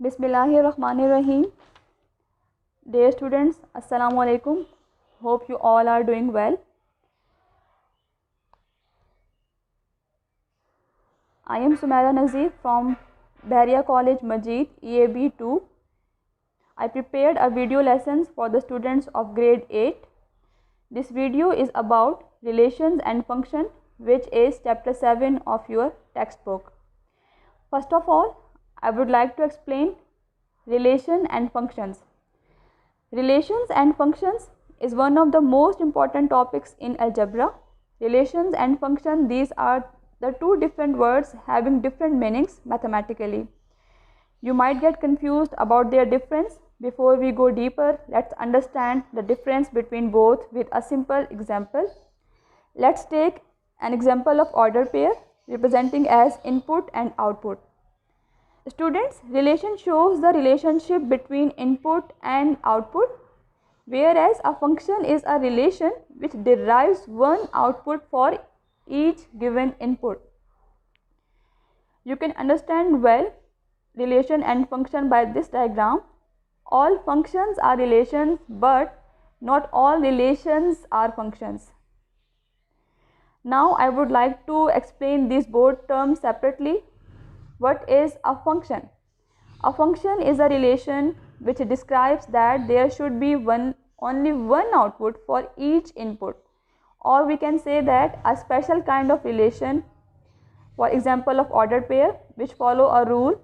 Bismillahirrahmanirrahim. Dear students, Assalamu alaikum. Hope you all are doing well. I am Sumaira Nazir from Bahria College Majid EAB 2. I prepared a video lessons for the students of grade 8. This video is about relations and function, which is chapter 7 of your textbook. First of all, I would like to explain relation and functions. Relations and functions is one of the most important topics in algebra. Relations and function, these are the two different words having different meanings mathematically. You might get confused about their difference. Before we go deeper, let's understand the difference between both with a simple example. Let's take an example of order pair representing as input and output. Students, relation shows the relationship between input and output, whereas a function is a relation which derives one output for each given input. You can understand well relation and function by this diagram. All functions are relations, but not all relations are functions. Now I would like to explain these both terms separately. What is a function? A function is a relation which describes that there should be only one output for each input, or we can say that a special kind of relation, for example of order pair, which follow a rule.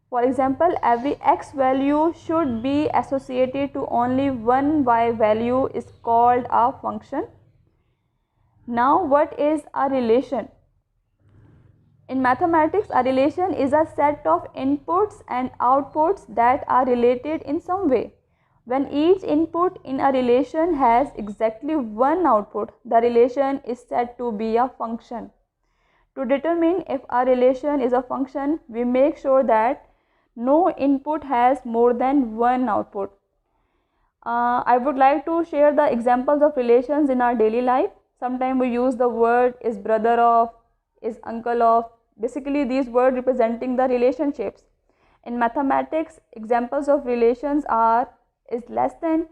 For example, every x value should be associated to only one y value is called a function. Now, what is a relation? In mathematics, a relation is a set of inputs and outputs that are related in some way. When each input in a relation has exactly one output, the relation is said to be a function. To determine if a relation is a function, we make sure that no input has more than one output. I would like to share the examples of relations in our daily life. Sometimes we use the word is brother of, is uncle of. Basically, these words representing the relationships. In mathematics, examples of relations are is less than,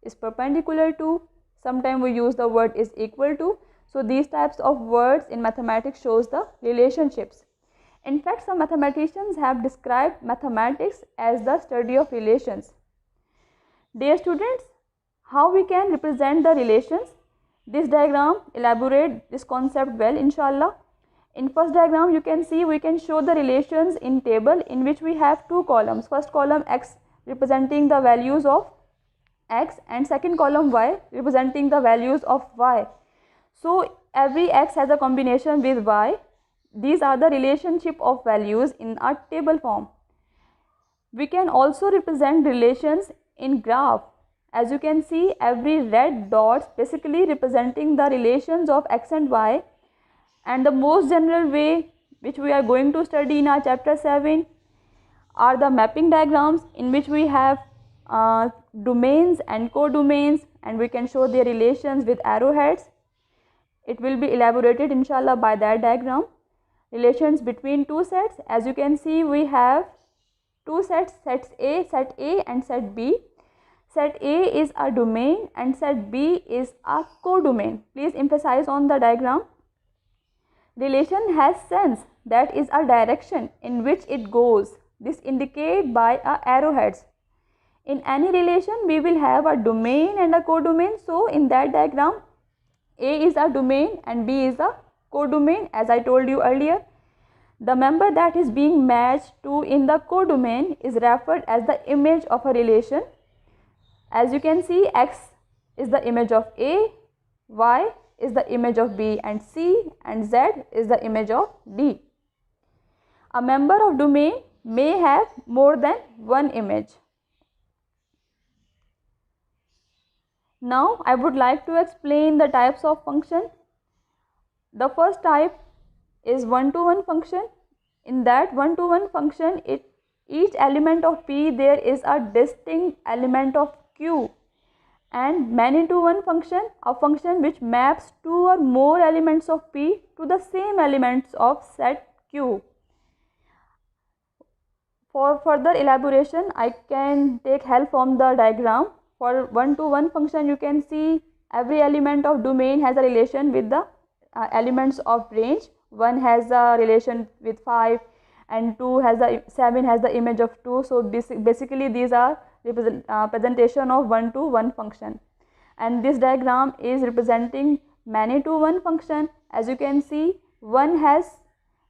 is perpendicular to. Sometimes we use the word is equal to. So these types of words in mathematics shows the relationships. In fact, some mathematicians have described mathematics as the study of relations. Dear students, how we can represent the relations? This diagram elaborates this concept well, inshallah. In first diagram, you can see we can show the relations in table in which we have two columns. First column x representing the values of x and second column y representing the values of y. So every x has a combination with y. These are the relationship of values in a table form. We can also represent relations in graph. As you can see, every red dots basically representing the relations of x and y. And the most general way which we are going to study in our chapter 7 are the mapping diagrams in which we have domains and codomains, and we can show their relations with arrowheads. It will be elaborated inshallah by that diagram. Relations between two sets. As you can see, we have two sets, set A and set B. Set A is a domain and set B is a codomain. Please emphasize on the diagram. Relation has sense, that is a direction in which it goes. This indicated by arrowheads. In any relation, we will have a domain and a codomain. So in that diagram, A is a domain and B is a codomain, as I told you earlier. The member that is being matched to in the codomain is referred as the image of a relation. As you can see, x is the image of A, y is the image of B, and C and Z is the image of D. A member of domain may have more than one image. Now I would like to explain the types of function. The first type is one-to-one function. In that one-to-one function, each element of P there is a distinct element of Q. And many-to-one function, a function which maps two or more elements of P to the same elements of set Q. For further elaboration, I can take help from the diagram. For one-to-one function, you can see every element of domain has a relation with the elements of range. 1 has a relation with 5 and 7 has the image of 2. So basically these are representation of one-to-one function. And this diagram is representing many-to-one function. As you can see, 1 has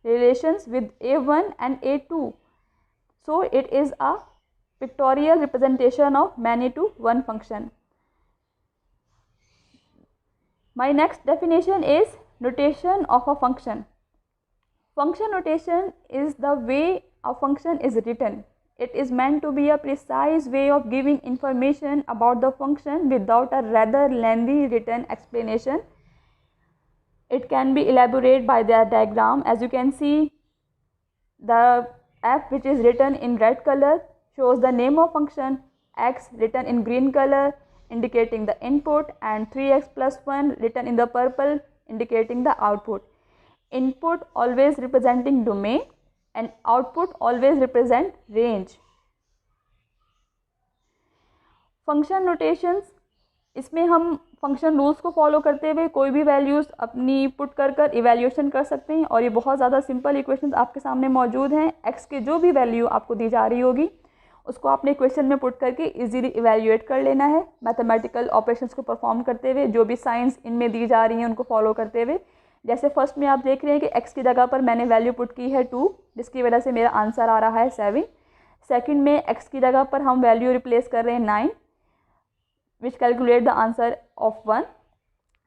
relations with A1 and A2. So it is a pictorial representation of many-to-one function. My next definition is notation of a function. Function notation is the way a function is written. It is meant to be a precise way of giving information about the function without a rather lengthy written explanation. It can be elaborated by the diagram. As you can see, the f, which is written in red color, shows the name of function. X written in green color indicating the input, and 3x plus 1 written in the purple indicating the output. Input always representing domain and output always represent range. Function notations, इसमें हम function rules को follow करते हुए कोई भी values अपनी put कर evaluation कर सकते हैं। और ये बहुत ज़्यादा सिंपल इक्वेशंस आपके सामने मौजूद हैं। एक्स के जो भी वैल्यू आपको दी जा रही होगी उसको आपने इक्वेशन में पुट करके इजीली इवैल्यूएट कर लेना है, मैथमेटिकल ऑपरेशंस को परफॉर्म करते हुए, जो भी साइंस इनमें दी जा रही हैं उनको फॉलो करते हुए। जैसे फर्स्ट में आप देख रहे हैं कि एक्स की जगह पर मैंने वैल्यू पुट की है 2, जिसकी वजह से मेरा आंसर आ रहा है 7। सेकंड में एक्स की जगह पर हम वैल्यू रिप्लेस कर रहे हैं 9, which calculate the answer of 1,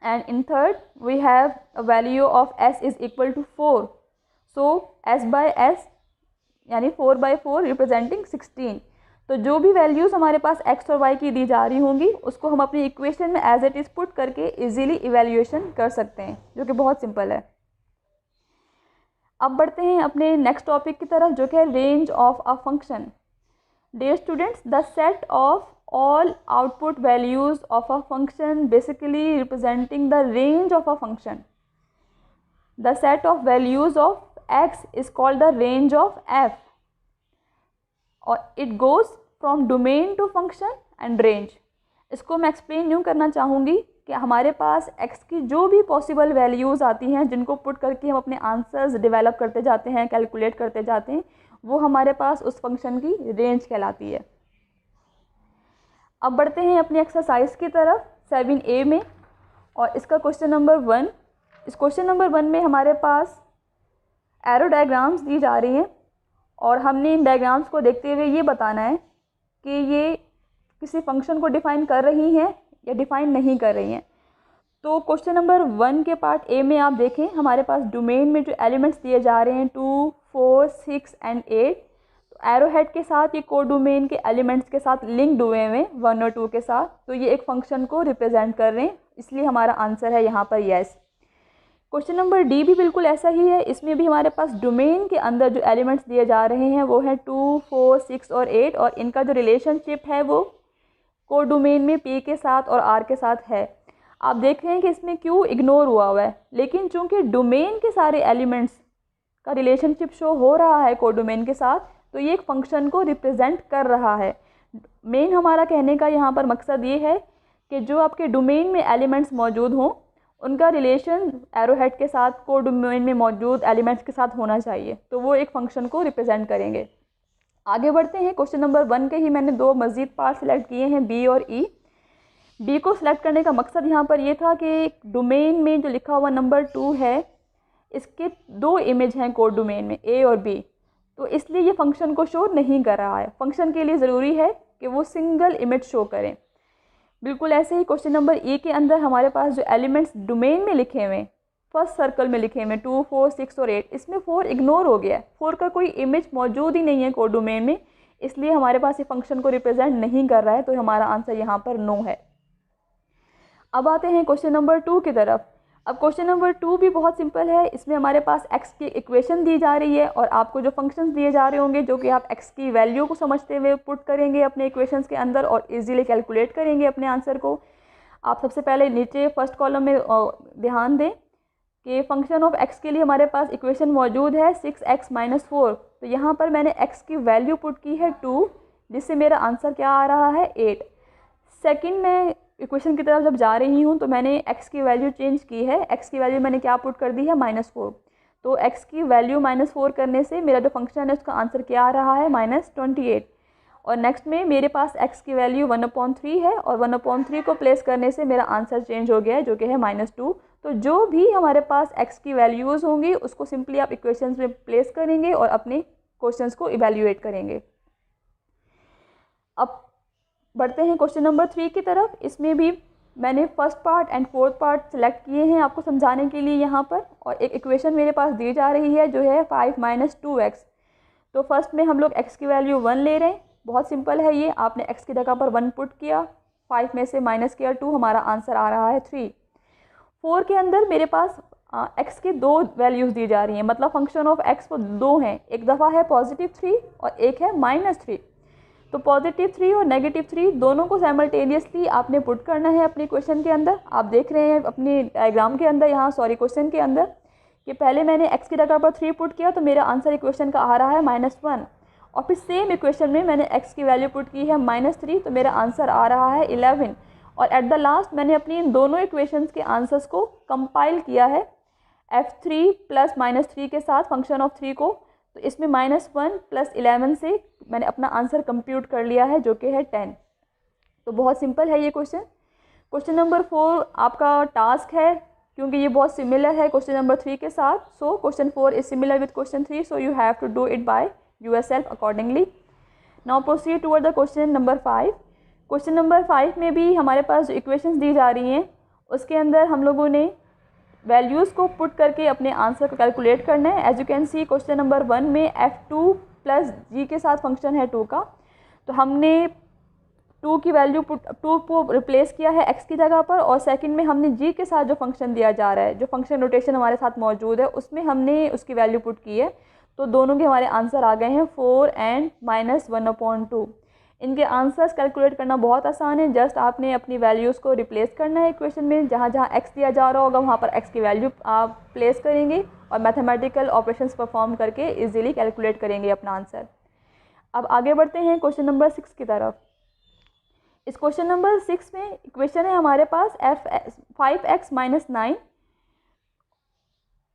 and in third we have a value of s is equal to 4, so s by s यानी 4 by 4 representing 16। तो जो भी वैल्यूज़ हमारे पास x और y की दी जा रही होंगी उसको हम अपनी इक्वेशन में एज इट इज़ पुट करके इजीली इवैल्यूएशन कर सकते हैं, जो कि बहुत सिंपल है। अब बढ़ते हैं अपने नेक्स्ट टॉपिक की तरफ, जो कि है range of a function. Dear students, the set of all output values of a function basically representing the range of a function. The set of values of x is called the range of f, or it goes from domain to function and range. इसको मैं explain यूँ करना चाहूँगी कि हमारे पास x की जो भी पॉसिबल वैल्यूज़ आती हैं जिनको पुट करके हम अपने आंसर्स डेवलप करते जाते हैं, कैलकुलेट करते जाते हैं, वो हमारे पास उस फंक्शन की रेंज कहलाती है। अब बढ़ते हैं अपनी एक्सरसाइज की तरफ 7A में, और इसका क्वेश्चन नंबर 1। इस क्वेश्चन नंबर 1 में हमारे पास एरो डायग्राम्स दी जा रही हैं और हमने इन डायग्राम्स को देखते हुए ये बताना है कि ये किसी फंक्शन को डिफ़ाइन कर रही हैं या डिफ़ाइन नहीं कर रही हैं। तो क्वेश्चन नंबर 1 के पार्ट ए में आप देखें, हमारे पास डोमेन में जो एलिमेंट्स दिए जा रहे हैं 2, 4, 6 एंड 8, एरो हेड के साथ ये कोड डोमेन के एलिमेंट्स के साथ लिंक्ड हुए हैं 1 और 2 के साथ, तो ये एक फंक्शन को रिप्रेजेंट कर रहे हैं, इसलिए हमारा आंसर है यहाँ पर यस। क्वेश्चन नंबर डी भी बिल्कुल ऐसा ही है। इसमें भी हमारे पास डोमेन के अंदर जो एलिमेंट्स दिए जा रहे हैं वो हैं 2, 4, 6 और 8, और इनका जो रिलेशनशिप है वो कोड डोमेन में पी के साथ और आर के साथ है। आप देख रहे हैं कि इसमें क्यों इग्नोर हुआ है, लेकिन चूँकि डोमेन के सारे एलिमेंट्स का रिलेशनशिप शो हो रहा है कोड डोमेन के साथ, तो ये एक फंक्शन को रिप्रेजेंट कर रहा है। मेन हमारा कहने का यहाँ पर मकसद ये है कि जो आपके डोमेन में एलिमेंट्स मौजूद हों उनका रिलेशन एरो हेड के साथ कोड डोमेन में मौजूद एलिमेंट्स के साथ होना चाहिए, तो वो एक फंक्शन को रिप्रेजेंट करेंगे। आगे बढ़ते हैं। क्वेश्चन नंबर 1 के ही मैंने 2 मज़ीद पार्ट सिलेक्ट किए हैं, बी और ई। बी को सिलेक्ट करने का मकसद यहाँ पर ये था कि डोमेन में जो लिखा हुआ नंबर 2 है इसके 2 इमेज हैं कोड डोमेन में, ए और बी, तो इसलिए ये फंक्शन को शो नहीं कर रहा है। फंक्शन के लिए ज़रूरी है कि वो सिंगल इमेज शो करें। बिल्कुल ऐसे ही क्वेश्चन नंबर ए के अंदर हमारे पास जो एलिमेंट्स डोमेन में लिखे हुए हैं, फर्स्ट सर्कल में लिखे हुए 2, 4, 6 और 8, इसमें 4 इग्नोर हो गया है। 4 का कोई इमेज मौजूद ही नहीं है कोड डोमेन में, इसलिए हमारे पास ये फंक्शन को रिप्रेजेंट नहीं कर रहा है, तो हमारा आंसर यहाँ पर नो है। अब आते हैं क्वेश्चन नंबर 2 की तरफ। अब क्वेश्चन नंबर 2 भी बहुत सिंपल है। इसमें हमारे पास x की इक्वेशन दी जा रही है और आपको जो फंक्शंस दिए जा रहे होंगे जो कि आप x की वैल्यू को समझते हुए पुट करेंगे अपने इक्वेशंस के अंदर और इजीली कैलकुलेट करेंगे अपने आंसर को। आप सबसे पहले नीचे फर्स्ट कॉलम में ध्यान दें कि फंक्शन ऑफ x के लिए हमारे पास इक्वेशन मौजूद है 6x - 4। तो यहाँ पर मैंने x की वैल्यू पुट की है 2, जिससे मेरा आंसर क्या आ रहा है 8। सेकंड में इक्वेशन की तरफ जब जा रही हूँ तो मैंने x की वैल्यू चेंज की है। x की वैल्यू मैंने क्या पुट कर दी है -4। तो x की वैल्यू -4 करने से मेरा जो फंक्शन है उसका आंसर क्या आ रहा है -28। और नेक्स्ट में मेरे पास x की वैल्यू 1/3 है और 1/3 को प्लेस करने से मेरा आंसर चेंज हो गया है जो कि है -2। तो जो भी हमारे पास x की वैल्यूज़ होंगी उसको सिंपली आप इक्वेशंस में प्लेस करेंगे और अपने क्वेश्चंस को इवेल्युएट करेंगे। अब बढ़ते हैं क्वेश्चन नंबर 3 की तरफ। इसमें भी मैंने first part and fourth part select किए हैं आपको समझाने के लिए यहाँ पर। और एक इक्वेशन मेरे पास दी जा रही है जो है 5 - 2x। तो फर्स्ट में हम लोग x की वैल्यू 1 ले रहे हैं। बहुत सिंपल है ये, आपने x की जगह पर 1 पुट किया, 5 में से माइनस किया 2, हमारा आंसर आ रहा है 3। 4 के अंदर मेरे पास x के 2 वैल्यूज़ दी जा रही हैं, मतलब फंक्शन ऑफ x वो 2 हैं। एक दफ़ा है +3 और एक है -3। तो +3 और -3 दोनों को साइमल्टेनियसली आपने पुट करना है अपनी क्वेश्चन के अंदर। आप देख रहे हैं अपने डायग्राम के अंदर, यहाँ क्वेश्चन के अंदर, कि पहले मैंने x की जगह पर 3 पुट किया तो मेरा आंसर इक्वेशन का आ रहा है -1। और फिर सेम इक्वेशन में मैंने x की वैल्यू पुट की है -3 तो मेरा आंसर आ रहा है 11। और एट द लास्ट मैंने अपनी इन दोनों इक्वेशंस के आंसर्स को कंपाइल किया है f3 + -3 के साथ फंक्शन ऑफ 3 को। तो इसमें -1 + 11 से मैंने अपना आंसर कंप्यूट कर लिया है जो कि है 10। तो बहुत सिंपल है ये क्वेश्चन। क्वेश्चन नंबर 4 आपका टास्क है, क्योंकि ये बहुत सिमिलर है क्वेश्चन नंबर 3 के साथ। So question 4 is similar with question 3, so you have to do it by yourself accordingly. Now proceed toward the question number 5. Question number 5 में भी हमारे पास जो इक्वेशंस दी जा रही हैं उसके अंदर हम लोगों ने वैल्यूज़ को पुट करके अपने आंसर को कैलकुलेट करना है। As you can see question number 1 में f2 + g के साथ फंक्शन है 2 का। तो हमने 2 की वैल्यू 2 को रिप्लेस किया है x की जगह पर, और सेकंड में हमने g के साथ जो फंक्शन दिया जा रहा है, जो फंक्शन नोटेशन हमारे साथ मौजूद है, उसमें हमने उसकी वैल्यू पुट की है। तो दोनों के हमारे आंसर आ गए हैं 4 एंड -1/2। इनके आंसर्स कैलकुलेट करना बहुत आसान है। जस्ट आपने अपनी वैल्यूज़ को रिप्लेस करना है इक्वेशन में। जहाँ जहाँ x दिया जा रहा होगा वहाँ पर x की वैल्यू आप प्लेस करेंगे और मैथमेटिकल ऑपरेशंस परफॉर्म करके इजीली कैलकुलेट करेंगे अपना आंसर। अब आगे बढ़ते हैं क्वेश्चन नंबर 6 की तरफ। इस क्वेश्चन नंबर 6 में इक्वेशन है हमारे पास 5x - 9।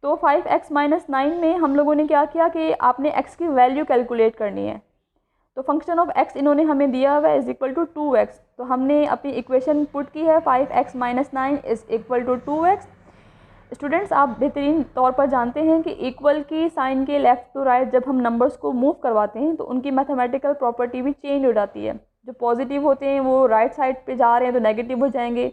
तो 5x - 9 में हम लोगों ने क्या किया कि आपने x की वैल्यू कैलकुलेट करनी है। तो फंक्शन ऑफ x इन्होंने हमें दिया हुआ है = 2x। तो हमने अपनी इक्वेशन पुट की है 5x - 9 = 2x। स्टूडेंट्स, आप बेहतरीन तौर पर जानते हैं कि इक्वल की साइन के लेफ़्ट टू राइट जब हम नंबर्स को मूव करवाते हैं तो उनकी मैथमेटिकल प्रॉपर्टी भी चेंज हो जाती है। जो पॉजिटिव होते हैं वो राइट साइड पे जा रहे हैं तो नेगेटिव हो जाएंगे,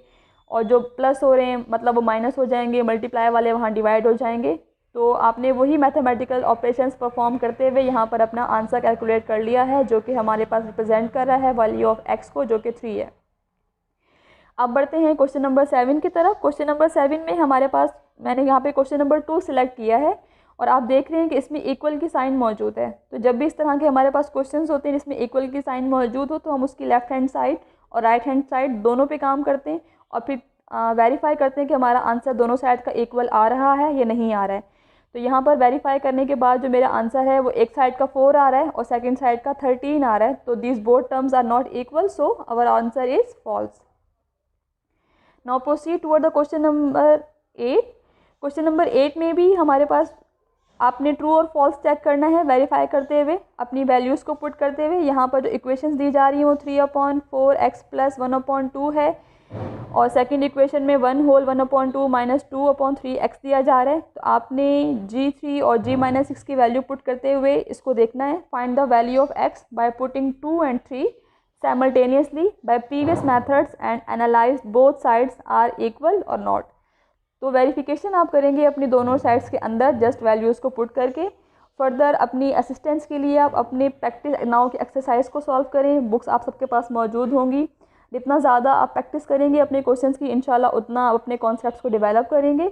और जो प्लस हो रहे हैं मतलब वो माइनस हो जाएंगे, मल्टीप्लाई वाले वहाँ डिवाइड हो जाएंगे। तो आपने वही मैथमेटिकल ऑपरेशंस परफॉर्म करते हुए यहाँ पर अपना आंसर कैलकुलेट कर लिया है, जो कि हमारे पास रिप्रेजेंट कर रहा है वैल्यू ऑफ x को, जो कि 3 है। अब बढ़ते हैं क्वेश्चन नंबर 7 की तरफ। क्वेश्चन नंबर 7 में हमारे पास मैंने यहाँ पे क्वेश्चन नंबर 2 सिलेक्ट किया है, और आप देख रहे हैं कि इसमें इक्वल की साइन मौजूद है। तो जब भी इस तरह के हमारे पास क्वेश्चंस होते हैं जिसमें इक्वल की साइन मौजूद हो तो हम उसकी लेफ्ट हैंड साइड और राइट हैंड साइड दोनों पे काम करते हैं और फिर वेरीफाई करते हैं कि हमारा आंसर दोनों साइड का इक्वल आ रहा है या नहीं आ रहा है। तो यहाँ पर वेरीफाई करने के बाद जो मेरा आंसर है वो एक साइड का 4 आ रहा है और सेकंड साइड का 13 आ रहा है। तो this both terms are not equal, so our answer is false. Now proceed toward the question number 8। Question number 8 में भी हमारे पास आपने ट्रू और फॉल्स चेक करना है वेरीफाई करते हुए, अपनी वैल्यूज़ को पुट करते हुए। यहाँ पर जो इक्वेशंस दी जा रही हैं वो 3/4x + 1/2 है, और सेकंड इक्वेशन में 1/1/2 - 2/3x दिया जा रहा है। तो आपने g3 और g-6 की वैल्यू पुट करते हुए इसको देखना है। Find the value of x by putting 2 and 3 simultaneously by previous methods and analyse both sides are equal और नॉट। तो वेरिफिकेशन आप करेंगे अपनी दोनों साइड्स के अंदर जस्ट वैल्यूज़ को पुट करके। फर्दर अपनी असिस्टेंस के लिए आप अपने प्रैक्टिस नाउ की एक्सरसाइज को सॉल्व करें। बुक्स आप सबके पास मौजूद होंगी। जितना ज़्यादा आप प्रैक्टिस करेंगे अपने क्वेश्चंस की, इंशाल्लाह उतना आप अपने कॉन्सेप्ट्स को डेवलप करेंगे।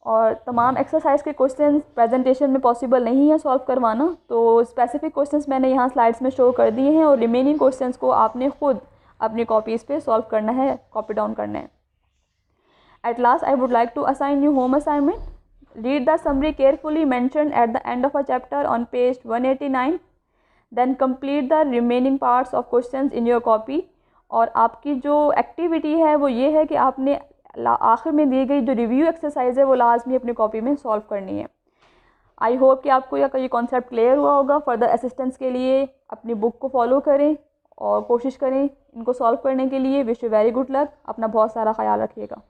और तमाम एक्सरसाइज के क्वेश्चंस प्रेजेंटेशन में पॉसिबल नहीं है सॉल्व करवाना, तो स्पेसिफिक क्वेश्चंस मैंने यहाँ स्लाइड्स में शो कर दिए हैं, और रिमेनिंग क्वेश्चंस को आपने ख़ुद अपनी कॉपीज़ पे सॉल्व करना है, कॉपी डाउन करना है। At last, I would like to assign you home assignment. Read the summary carefully mentioned at the end of a chapter on page 189. Then complete the remaining parts of questions in your copy. और आपकी जो activity है वो ये है कि आपने आखिर में दी गई जो रिव्यू एक्सरसाइज है वो लाजमी अपनी कॉपी में सॉल्व करनी है। आई होप कि आपको ये कॉन्सेप्ट क्लियर हुआ होगा। फर्दर असिस्टेंस के लिए अपनी बुक को फॉलो करें और कोशिश करें इनको सॉल्व करने के लिए। Wish you very good luck. अपना बहुत सारा ख्याल रखिएगा।